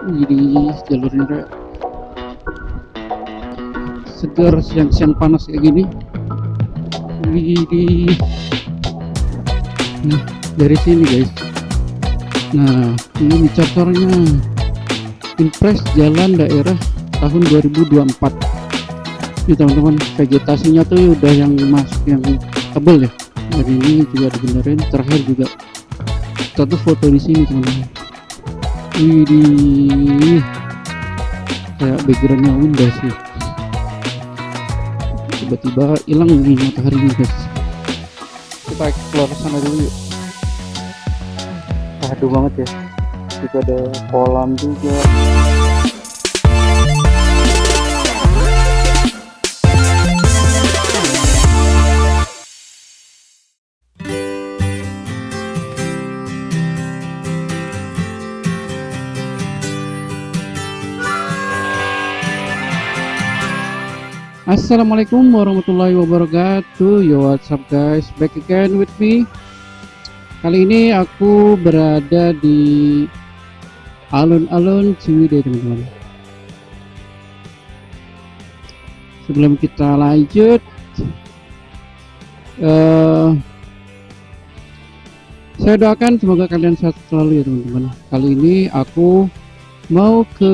Jadi jalurnya segar siang-siang panas kayak gini. Widih. Nah, dari sini guys. Nah, ini catornya. Impres jalan daerah tahun 2024. Ini teman-teman, vegetasinya tuh udah yang masuk yang tebel ya. Dan ini juga dibenerin. Terakhir juga kita tuh foto di sini teman-teman. Widih, kayak backgroundnya indah sih. Tiba-tiba hilang nih mataharinya guys. Kita explore sana dulu yuk. Aduh banget ya. Itu ada kolam juga. Assalamualaikum warahmatullahi wabarakatuh. Yo, what's up guys, back again with me. Kali ini aku berada di alun-alun Ciwidey teman-teman. Sebelum kita lanjut, saya doakan semoga kalian sehat selalu ya teman-teman. Kali ini aku mau ke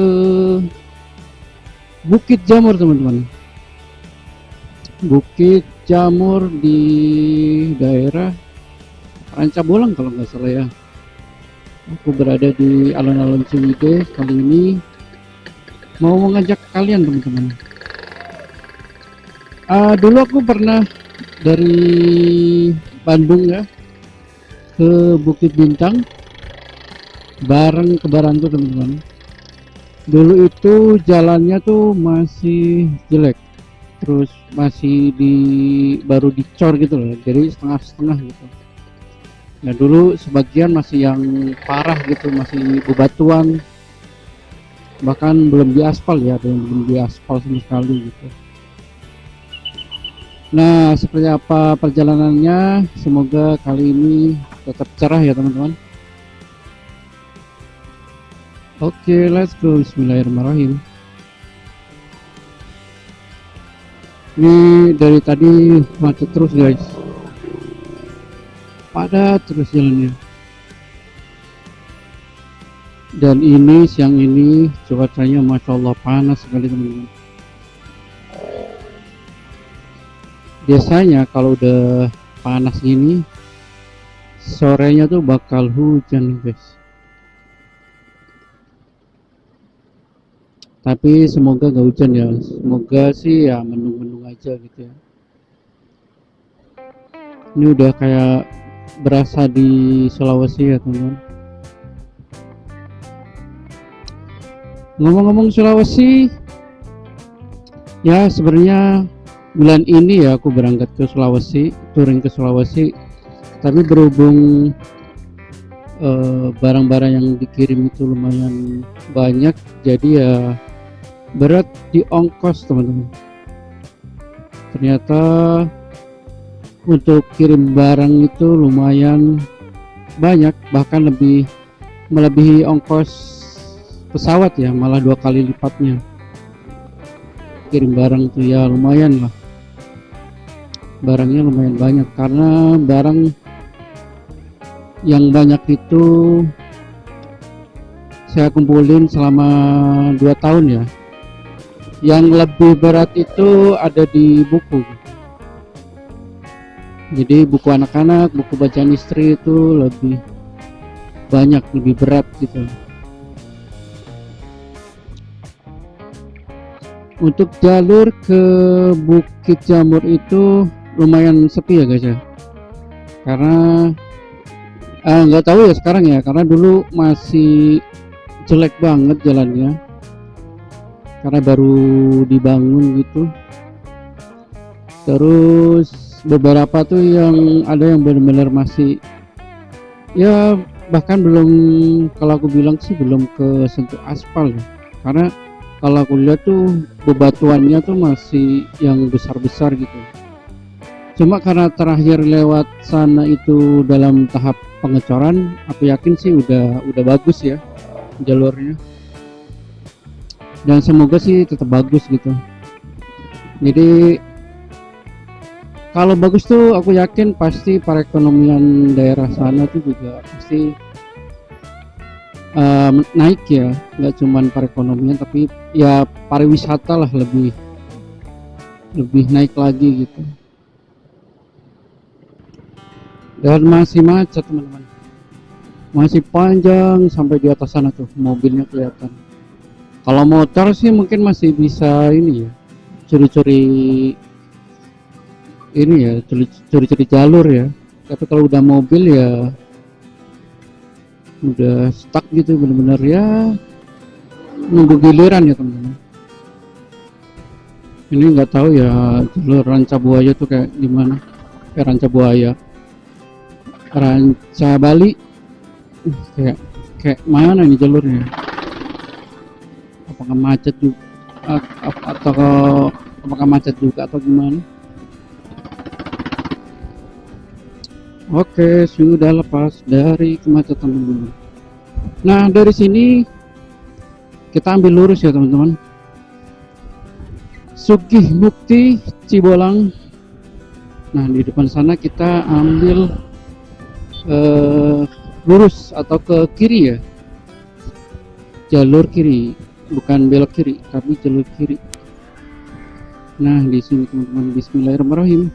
Bukit Jamur teman-teman. Bukit Jamur di daerah Rancabolang kalau nggak salah ya. Aku berada di alun-alun Ciwidey. Kali ini mau mengajak kalian teman-teman. Dulu aku pernah dari Bandung ya ke Bukit Bintang bareng ke Barantu teman-teman. Dulu itu jalannya tuh masih jelek, terus masih baru dicor gitu loh, jadi setengah-setengah gitu. Nah dulu sebagian masih yang parah gitu, masih bebatuan, bahkan belum diaspal ya, belum diaspal sama sekali gitu. Nah seperti apa perjalanannya, semoga kali ini tetap cerah ya teman-teman. Oke, let's go. Bismillahirrahmanirrahim. Ini dari tadi macet terus guys, padat terus jalannya. Dan ini siang ini cuacanya masya Allah panas sekali teman-teman. Biasanya kalau udah panas gini sorenya tuh bakal hujan guys, tapi semoga gak hujan ya, semoga sih ya mendung-mendung aja gitu ya. Ini udah kayak berasa di Sulawesi ya teman-teman. Ngomong-ngomong Sulawesi ya, sebenarnya bulan ini ya aku berangkat ke Sulawesi, touring ke Sulawesi, tapi berhubung barang-barang yang dikirim itu lumayan banyak, jadi ya berat di ongkos teman-teman. Ternyata untuk kirim barang itu lumayan banyak, bahkan melebihi ongkos pesawat ya, malah 2 kali lipatnya. Kirim barang tuh ya lumayan lah, barangnya lumayan banyak, karena barang yang banyak itu saya kumpulin selama 2 tahun ya. Yang lebih berat itu ada di buku, jadi buku anak-anak, buku bacaan istri itu lebih banyak, lebih berat gitu. Untuk jalur ke Bukit Jamur itu lumayan sepi ya guys ya, karena nggak tahu ya sekarang ya, karena dulu masih jelek banget jalannya karena baru dibangun gitu. Terus beberapa tuh yang ada yang benar-benar masih ya, bahkan belum, kalau aku bilang sih belum ke sentuh aspal ya, karena kalau aku lihat tuh bebatuannya tuh masih yang besar-besar gitu. Cuma karena terakhir lewat sana itu dalam tahap pengecoran, aku yakin sih udah bagus ya jalurnya. dan semoga sih tetap bagus gitu. Jadi kalau bagus tuh aku yakin pasti perekonomian daerah sana tuh juga pasti naik ya, nggak cuman perekonomian tapi ya pariwisata lah lebih lebih naik lagi gitu. Dan masih macet teman-teman, masih panjang sampai di atas sana tuh mobilnya kelihatan. Kalau motor sih mungkin masih bisa ini ya, curi-curi ini ya, curi-curi jalur ya. Tapi kalau udah mobil ya udah stuck gitu, bener-bener ya nunggu giliran ya teman-teman. Ini nggak tahu ya jalur Ranca Buaya tuh kayak gimana. Ranca Buaya, Ranca Bali, kayak kayak mana nih jalurnya? Apakah macet juga atau apakah macet juga atau gimana? Oke, sudah lepas dari kemacetan teman-teman. Nah, dari sini kita ambil lurus ya teman-teman. Sugih Mukti Cibolang. Nah, di depan sana kita ambil lurus atau ke kiri ya. Jalur kiri, bukan belok kiri, tapi jalur kiri. Nah, di sini teman-teman, bismillahirrahmanirrahim.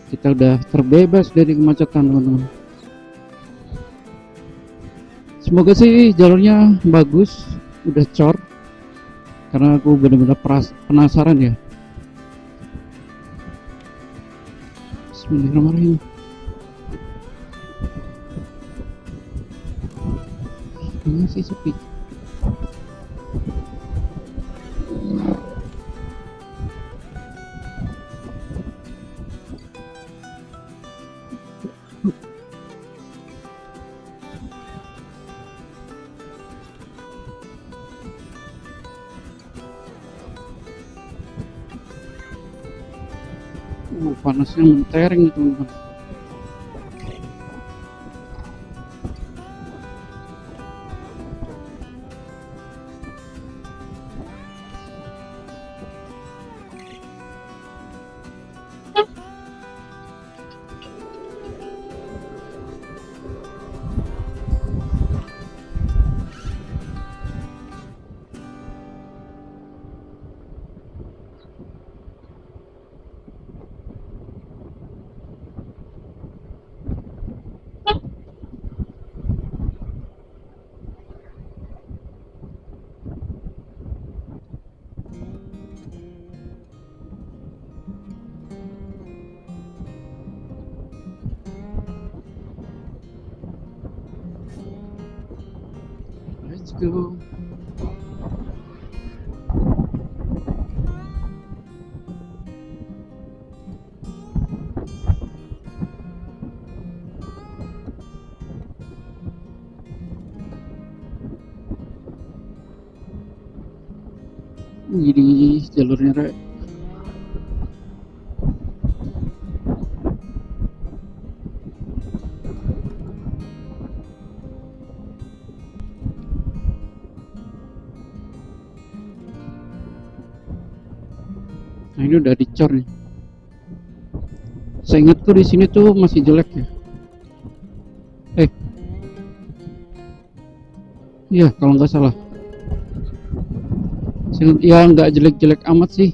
Kita udah terbebas dari kemacetan teman-teman. Semoga sih jalurnya bagus, udah cor, karena aku benar-benar penasaran ya. Bismillahirrahmanirrahim. Ini sih sepi. Panasnya mentereng teman-teman. Let's go. Ini jalurnya Rek. Nah, ini udah dicor nih. Saya ingat tuh di sini tuh masih jelek ya. Iya kalau nggak salah. Ya nggak jelek-jelek amat sih.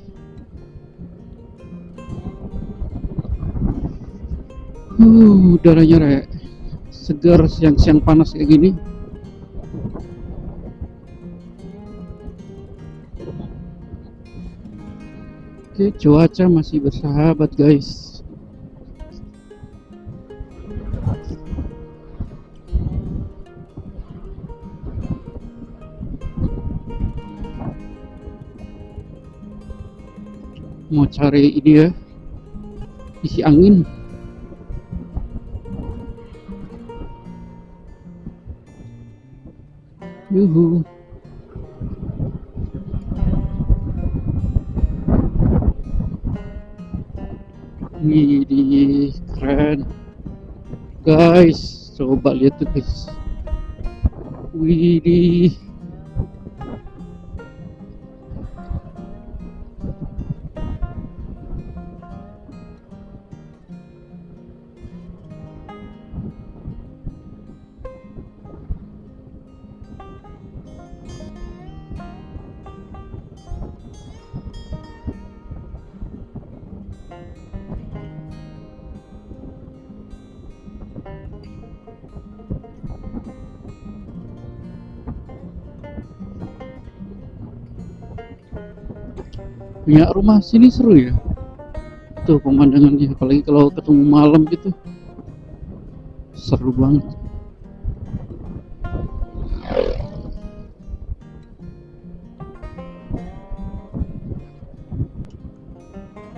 Udaranya Rek. Segar siang-siang panas kayak gini. Oke, cuaca masih bersahabat guys. Mau cari ini ya, isi angin. Yuhu. Wih, keren guys, coba lihat tuh guys. Wih, punya rumah sini seru ya tuh pemandangannya, apalagi kalau ketemu malam gitu seru banget.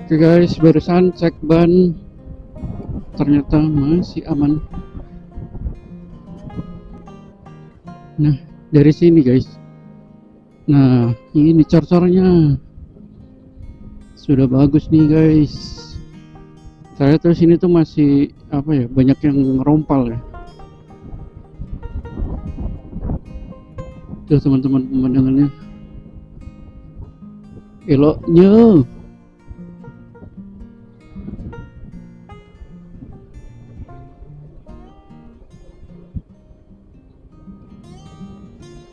Oke guys, barusan cek ban ternyata masih aman. Nah dari sini guys, nah ini cor-cornya sudah bagus nih guys. Saya terus ini tuh masih apa ya, banyak yang ngerompal ya tuh teman-teman, pemandangannya eloknya.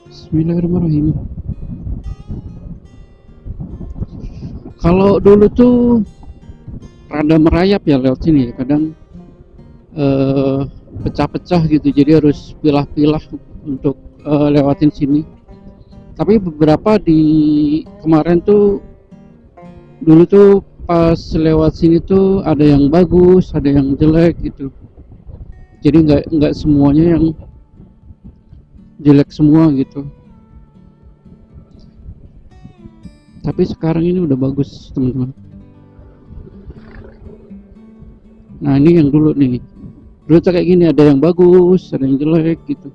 Bismillahirrahmanirrahim. Kalau dulu tuh rada merayap ya lewat sini ya, kadang pecah-pecah gitu, jadi harus pilah-pilah untuk lewatin sini. Tapi beberapa di kemarin tuh, dulu tuh pas lewat sini tuh ada yang bagus, ada yang jelek gitu. Jadi nggak semuanya yang jelek semua gitu. Tapi sekarang ini udah bagus teman-teman. Nah ini yang dulu nih, dulu tuh kayak gini, ada yang bagus, ada yang jelek gitu.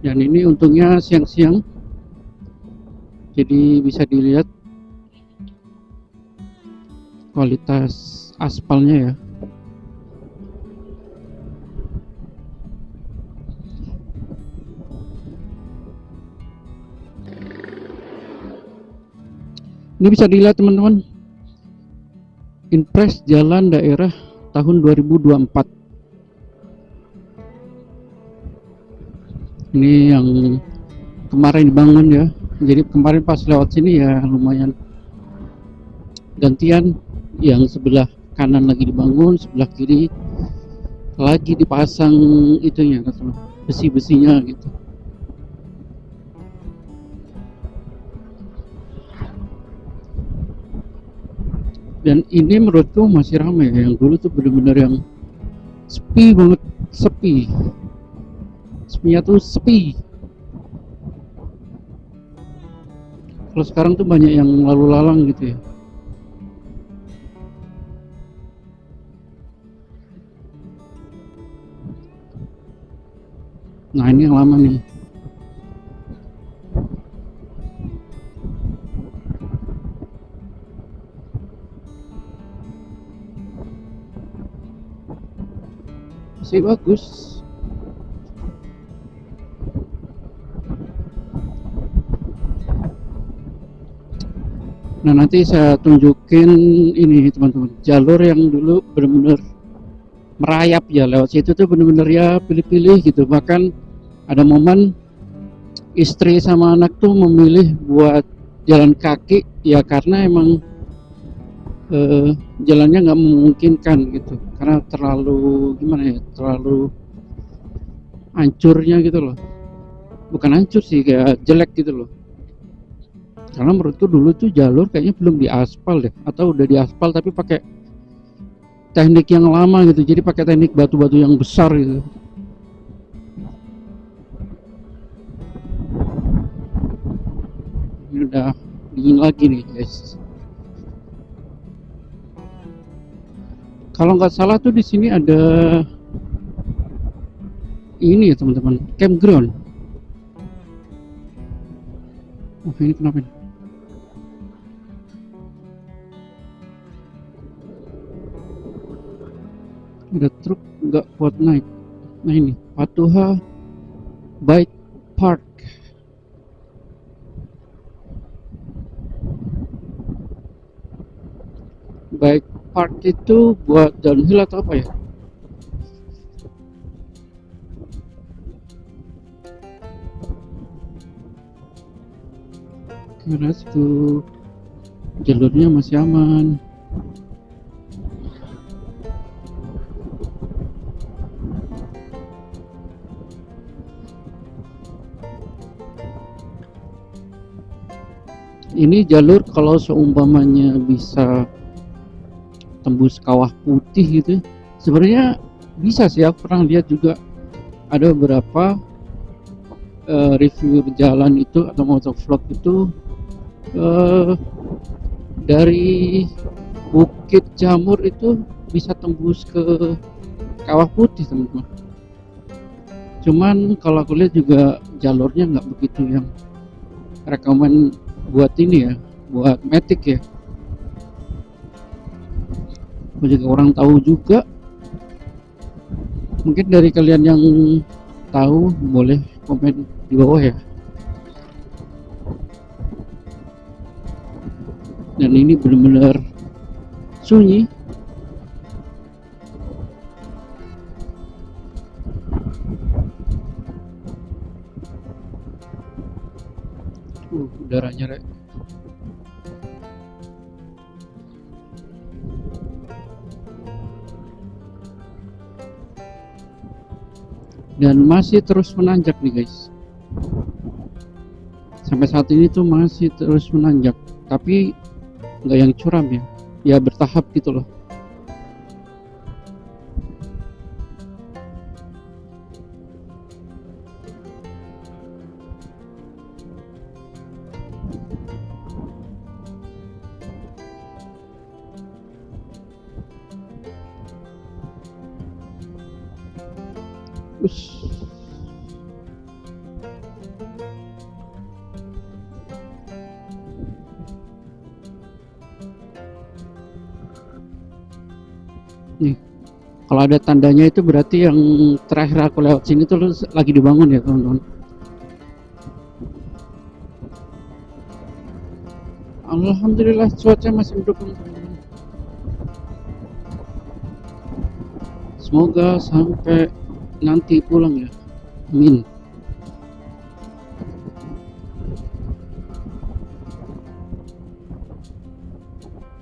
Dan ini untungnya siang-siang, jadi bisa dilihat kualitas aspalnya ya. Ini bisa dilihat teman-teman, Inpres Jalan Daerah tahun 2024. Ini yang kemarin dibangun ya. Jadi kemarin pas lewat sini ya lumayan gantian, yang sebelah kanan lagi dibangun, sebelah kiri lagi dipasang itunya, besi-besinya gitu. Dan ini menurutku masih ramai ya. Yang dulu tuh bener-bener yang sepi banget, sepinya tuh sepi. Kalau sekarang tuh banyak yang lalu lalang gitu ya. Nah ini yang lama nih. Masih bagus. Nah nanti saya tunjukin ini teman-teman, jalur yang dulu bener-bener merayap ya, lewat situ tuh bener-bener ya pilih-pilih gitu. Bahkan ada momen istri sama anak tuh memilih buat jalan kaki ya, karena emang jalannya nggak memungkinkan gitu, karena terlalu gimana ya, terlalu hancurnya gitu loh. Bukan hancur sih, kayak jelek gitu loh. Karena menurutku dulu tuh jalur kayaknya belum diaspal deh, atau udah diaspal tapi pakai teknik yang lama gitu, jadi pakai teknik batu-batu yang besar gitu. Ini udah dingin lagi nih guys. Kalau nggak salah tuh di sini ada ini ya teman-teman, campground. Oh ini kenapa ini? Ada truk nggak kuat naik. Nah ini Patuha Bike Park. Bike park itu buat downhill atau apa ya? Karena itu jalurnya masih aman. Ini jalur kalau seumpamanya bisa tembus Kawah Putih gitu, sebenarnya bisa sih. Aku pernah lihat juga ada beberapa review jalan itu atau motovlog itu eh, dari Bukit Jamur itu bisa tembus ke Kawah Putih, teman-teman. Cuman kalau aku lihat juga jalurnya nggak begitu yang rekomen buat ini ya, buat Matic ya. Aku juga orang tahu juga. Mungkin dari kalian yang tahu boleh komen di bawah ya. Dan ini benar-benar sunyi. Udaranya rek. Dan masih terus menanjak nih guys. Sampai saat ini tuh masih terus menanjak, tapi nggak yang curam ya, ya bertahap gitu loh. Ush. Nih, kalau ada tandanya itu berarti yang terakhir aku lewat sini tuh lagi dibangun ya teman-teman. Alhamdulillah cuaca masih mendukung teman-teman. Semoga sampai nanti pulang ya, amin.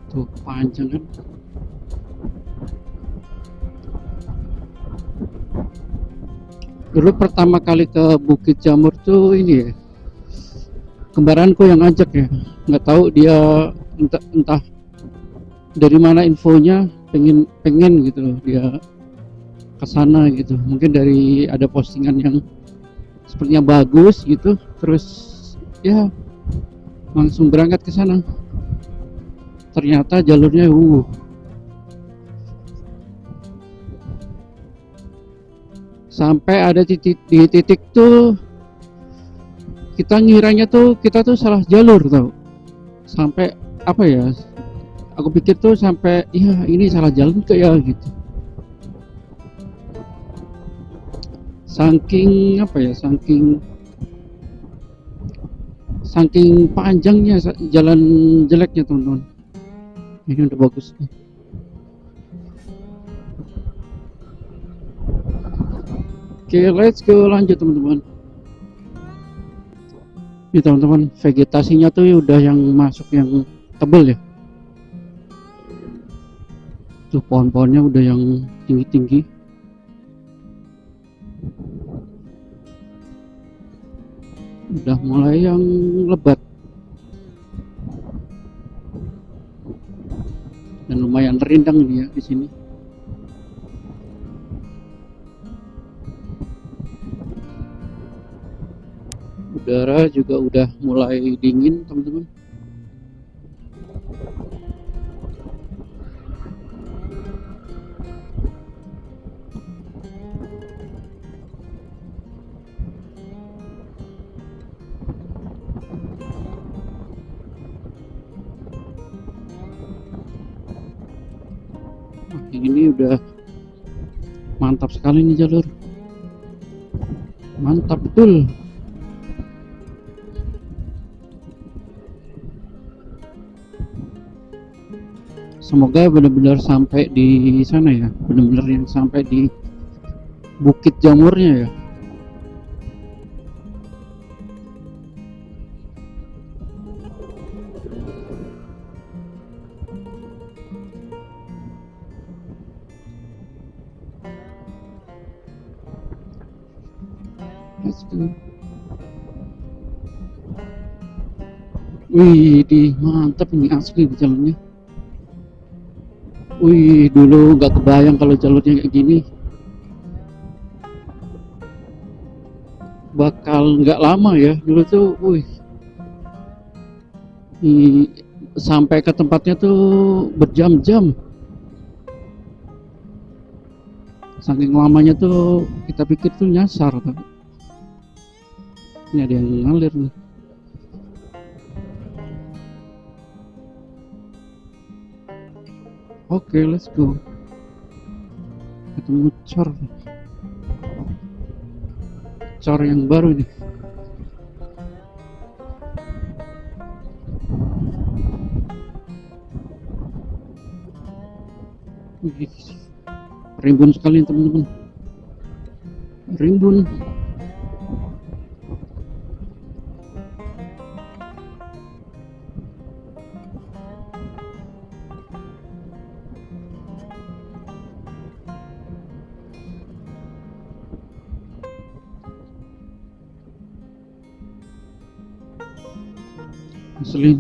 Tuh panjang kan. Dulu pertama kali ke Bukit Jamur tuh ini ya, kembaranku yang ngajak ya. Nggak tahu dia entah dari mana infonya, pengen gitu loh dia ke sana gitu. Mungkin dari ada postingan yang sepertinya bagus gitu, terus ya langsung berangkat ke sana. Ternyata jalurnya sampai ada di titik tuh kita ngiranya tuh kita tuh salah jalur tau. Sampai apa ya, aku pikir tuh sampai iya ini salah jalan ke ya gitu. Saking apa ya, saking panjangnya jalan jeleknya teman-teman. Ini udah bagus nih. Oke, let's go, lanjut teman-teman. Ini teman-teman, vegetasinya tuh udah yang masuk yang tebel ya. Tuh pohon-pohonnya udah yang tinggi-tinggi. Udah mulai yang lebat. Dan lumayan rindang dia di sini. Udara juga udah mulai dingin teman-teman. Ini udah mantap sekali nih jalur, mantap betul. Semoga benar-benar sampai di sana ya, benar-benar yang sampai di Bukit Jamurnya ya. Wih, di mantap ini asli di jalannya. Wih, dulu nggak kebayang kalau jalurnya kayak gini. Bakal nggak lama ya. Dulu tuh, wih, sampai ke tempatnya tuh berjam-jam. Saking lamanya tuh kita pikir tuh nyasar. Tapi ini ada yang ngalir nih. Oke, let's go. Ketemu cor yang baru nih. Wih, rimbun sekali teman-teman, rimbun. Asli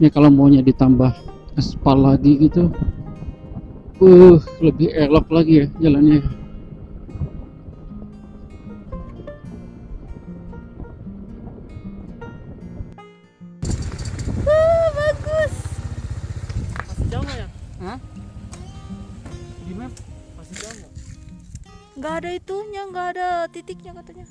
ya, kalau maunya ditambah aspal lagi gitu, lebih elok lagi ya jalannya. Bagus. Masih jauh nggak ya? Hah? Di map masih jauh nggak? Nggak ada itunya, nggak ada titiknya katanya.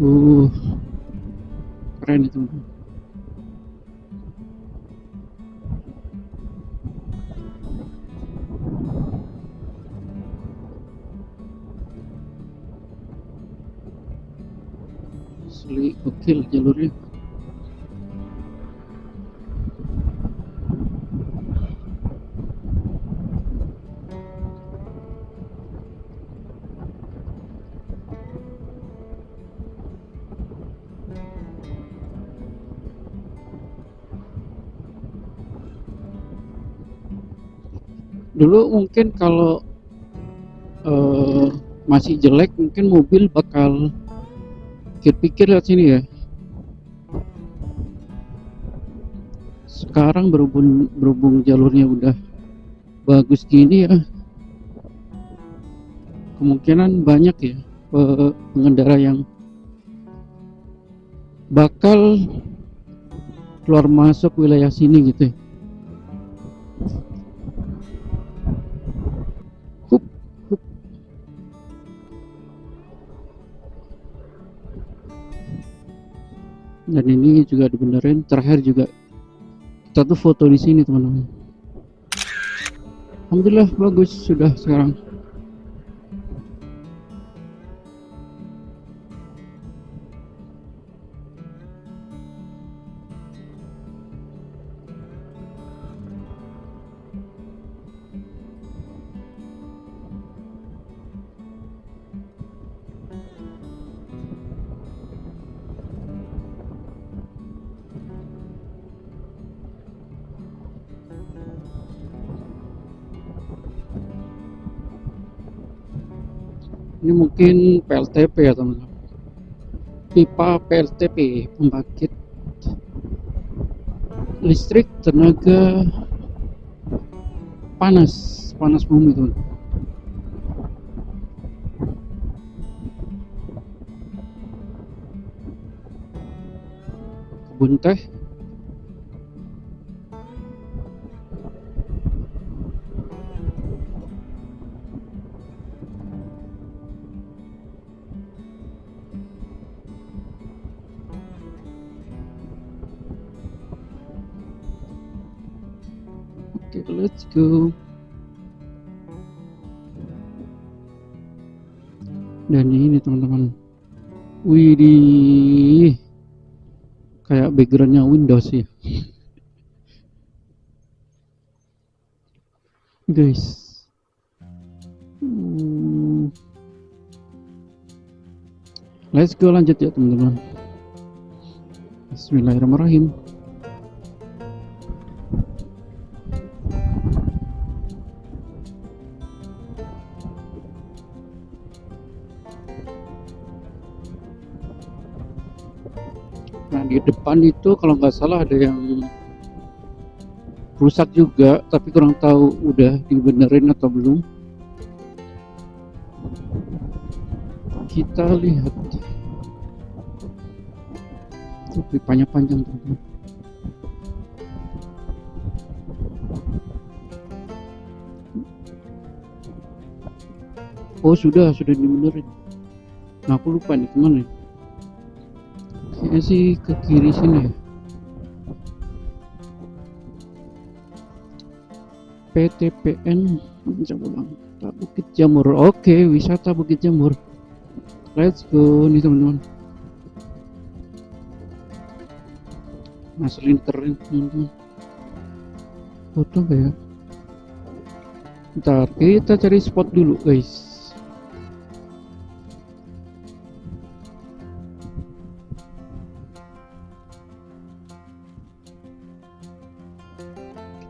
uh Keren itu. Asli gokil jalurnya. Dulu mungkin kalau masih jelek mungkin mobil bakal pikir-pikir lewat sini ya. Sekarang berhubung jalurnya udah bagus gini ya, kemungkinan banyak ya pengendara yang bakal keluar masuk wilayah sini gitu ya. Hup, hup. Dan ini juga dibenerin. Terakhir juga kita tuh foto di sini teman-teman. Alhamdulillah bagus sudah sekarang. Ini mungkin PLTP ya teman-teman. Pipa PLTP, pembangkit listrik tenaga panas bumi teman. Kebun teh. let's go. Dan ini teman-teman, widih, kayak backgroundnya Windows ya guys. Let's go, lanjut ya teman-teman. Bismillahirrahmanirrahim. Nah di depan itu kalau nggak salah ada yang rusak juga, tapi kurang tahu udah dibenerin atau belum. Kita lihat. Pipanya panjang teman-teman. Oh sudah dibenerin. Nah aku lupa nih kemana. Kayaknya sih ke kiri sini ya. PTPN Bukit Jamur. Oke, wisata Bukit Jamur. Let's go nih teman-teman. Ngeselin keren teman-teman. Foto nggak ya? Ntar kita cari spot dulu guys.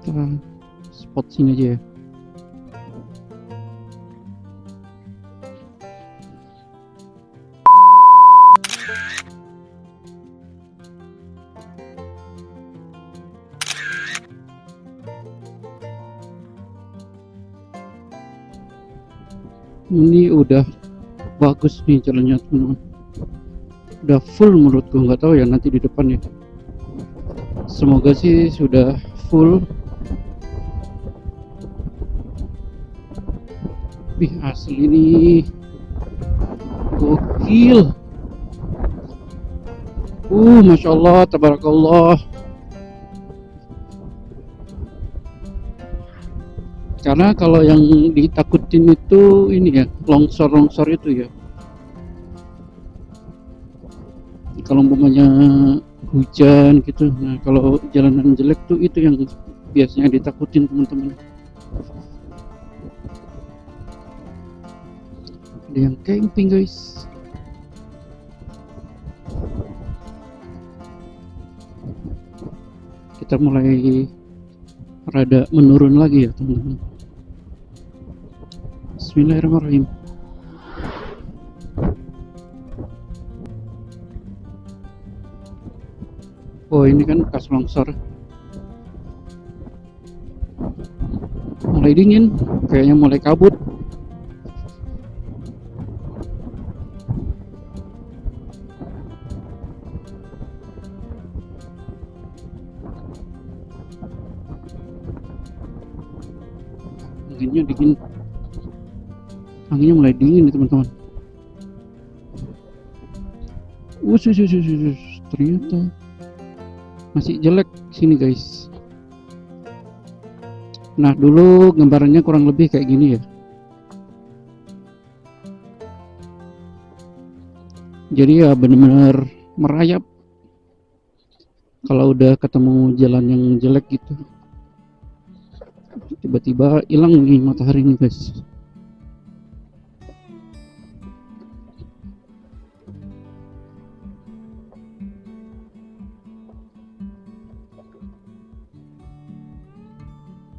Kita spot sini aja ya. Ini udah bagus nih jalannya teman-teman, udah full menurutku, nggak tahu ya nanti di depan ya, semoga sih sudah full. Wih asli nih, gokil. Masya Allah, tabarakallah. Karena kalau yang ditakutin itu ini ya, longsor itu ya. Kalau umpamanya hujan gitu, nah kalau jalanan jelek tuh itu yang biasanya ditakutin teman-teman. Ada yang camping guys. Kita mulai rada menurun lagi ya teman-teman. Bismillahirrahmanirrahim. Oh ini kan bekas longsor. Mulai dingin, kayaknya mulai kabut. Anginnya dingin. Anginnya mulai dingin nih teman-teman. Ternyata masih jelek sini guys. Nah dulu gambarannya kurang lebih kayak gini ya. Jadi ya benar-benar merayap kalau udah ketemu jalan yang jelek gitu. Tiba-tiba hilang nih matahari nih guys.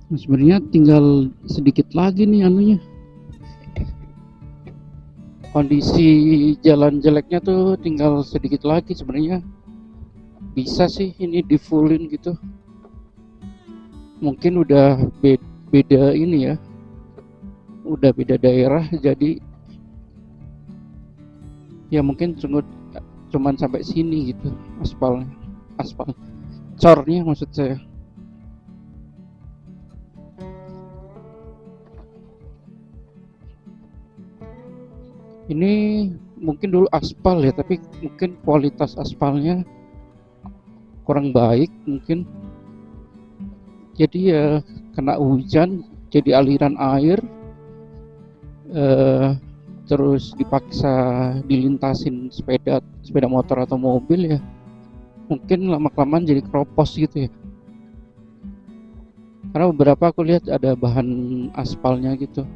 Nah, sebenarnya tinggal sedikit lagi nih anunya. Kondisi jalan jeleknya tuh tinggal sedikit lagi sebenarnya. Bisa sih ini di fullin gitu. Mungkin udah beda ini ya. Udah beda daerah jadi ya mungkin cuman sampai sini gitu aspal cornya maksud saya. Ini mungkin dulu aspal ya, tapi mungkin kualitas aspalnya kurang baik mungkin. Jadi ya kena hujan jadi aliran air, terus dipaksa dilintasin sepeda motor atau mobil ya, mungkin lama-kelamaan jadi keropos gitu ya. Karena beberapa aku lihat ada bahan aspalnya gitu.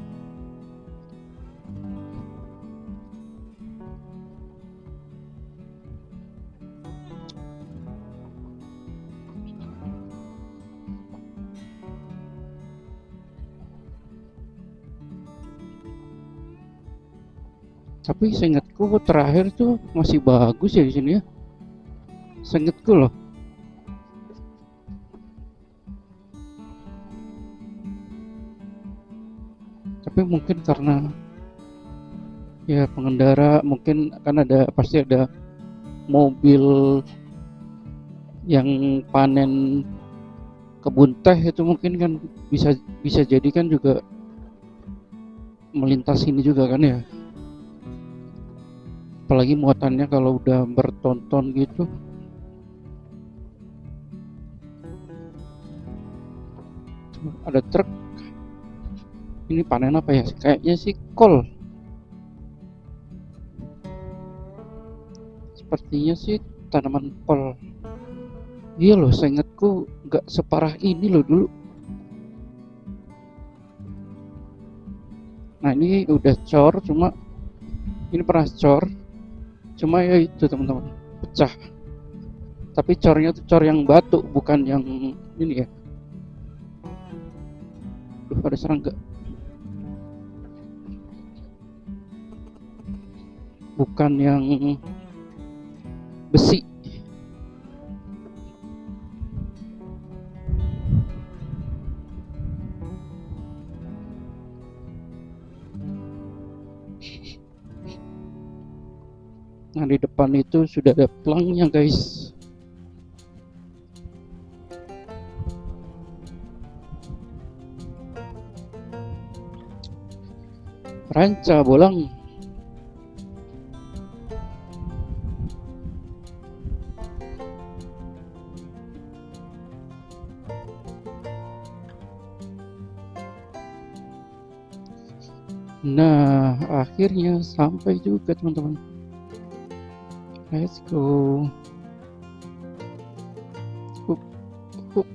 Tapi seingatku terakhir tuh masih bagus ya di sini ya. Seingatku loh. Tapi mungkin karena ya pengendara, mungkin kan pasti ada mobil yang panen kebun teh itu, mungkin kan bisa jadi kan juga melintas ini juga kan ya. Apalagi muatannya kalau udah bertonton gitu. Tuh, ada truk. Ini panen apa ya? Kayaknya sih kol. Sepertinya sih tanaman kol. Iya loh, seingatku nggak separah ini loh dulu. Nah ini udah cor, cuma ini pernah cor. Cuma ya itu teman-teman, pecah. Tapi cornya tuh cor yang batu, bukan yang ini ya. Duh, ada serangga. Bukan yang besi. Nah di depan itu sudah ada pelangnya guys. Ranca bolang. Nah akhirnya sampai juga teman-teman. Let's go. Hup, hup.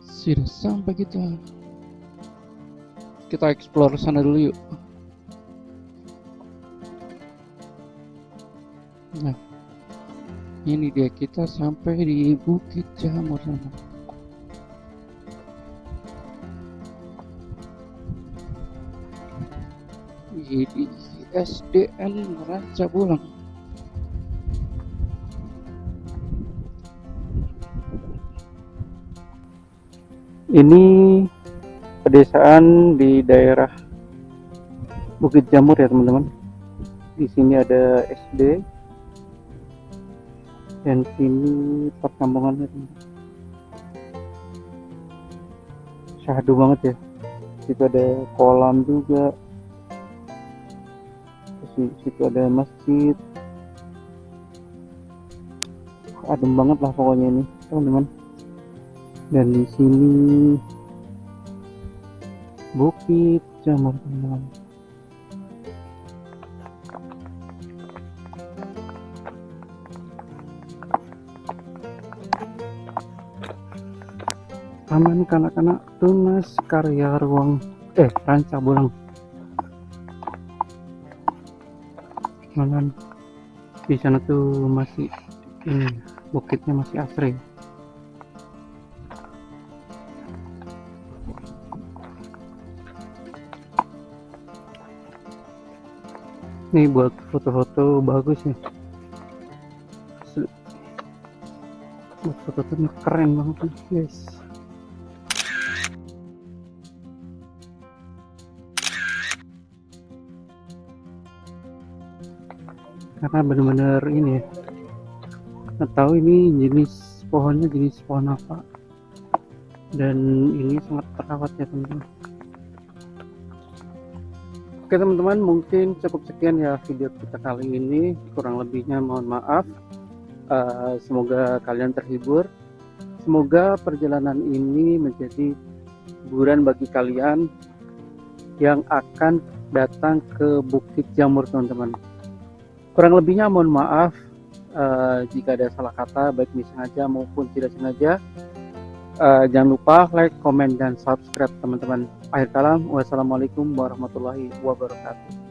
Sudah sampai kita. Kita explore sana dulu yuk. Nah, ini dia, kita sampai di Bukit Jamur sana. Di SDN Ranca Bolang. Ini pedesaan di daerah Bukit Jamur ya teman-teman. Di sini ada SD. Dan sini perkampungannya teman-teman. Syahdu banget ya. Situ ada kolam juga. Terus situ ada masjid. Adem banget lah pokoknya ini teman-teman. Dan di sini Bukit Jamur teman-teman. Taman Kanak-kanak Tunas Karya Ruang Ranca Bolang. Teman-teman, di sana tuh masih ini bukitnya masih asri. Ini buat foto-foto bagus ya. Buat foto-fotonya keren banget nih guys. Karena benar-benar ini ya, nggak tahu ini jenis pohonnya jenis pohon apa. dan ini sangat terawat ya teman-teman. Oke teman-teman, mungkin cukup sekian ya video kita kali ini, kurang lebihnya mohon maaf. Semoga kalian terhibur, semoga perjalanan ini menjadi hiburan bagi kalian yang akan datang ke Bukit Jamur teman-teman. Kurang lebihnya mohon maaf jika ada salah kata baik disengaja maupun tidak sengaja. Jangan lupa like, komen, dan subscribe teman-teman. Akhir kalam, wassalamualaikum warahmatullahi wabarakatuh.